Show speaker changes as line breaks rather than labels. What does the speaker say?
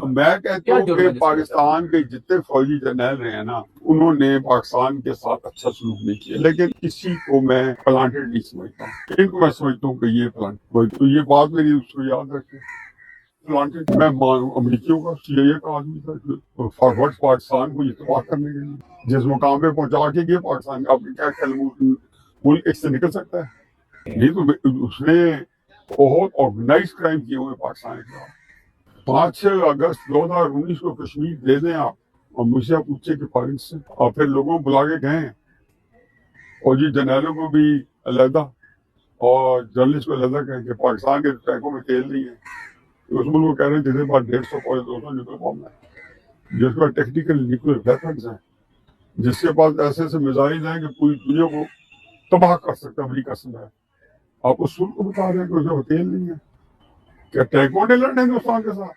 मैं कहता हूँ कि पाकिस्तान के जितने फौजी जर्नैल रहे हैं ना, उन्होंने पाकिस्तान के साथ अच्छा सलूक नहीं किया, लेकिन किसी को मैं प्लांटेड नहीं समझता। इनको मैं समझता हूँ कि ये प्लांट, तो ये बात मेरी उसको याद रखें। प्लांटेड मैं मानू अमरीकियों का CIA का आदमी था, फॉरवर्ड पाकिस्तान को इस्तेमाल करने के लिए जिस मुकाम पे पहुंचा के गया पाकिस्तान का, आपके क्या ख्याल मुल्क इससे निकल सकता है? नहीं तो उसने बहुत ऑर्गेनाइज क्राइम किए हुए पाकिस्तान के खिलाफ। 5 अगस्त 2019 को कश्मीर दे दें आप, और मुझसे आप पूछे कि फारिग से, और फिर लोगों को बुला के कहें, और ये जर्नैलों को भी अलहदा और जर्नलिस्ट को अलहदा कहें कि पाकिस्तान के टैंकों में तेल नहीं है। तो उस मुल्क को कह रहे हैं जिसके पास 150 और 200 न्यूक्लियर बम है, जिसके पास टेक्निकल न्यूक्लियर वेपन्स हैं, जिसके पास ऐसे ऐसे मिसाइल हैं कि पूरी दुनिया को तबाह कर सकता है अमरीका समेत। आप उस मुल्क को बता रहे हैं कि उसके पास तेल नहीं है। क्या टैंकों ने लड़ना हिंदुस्तान के साथ?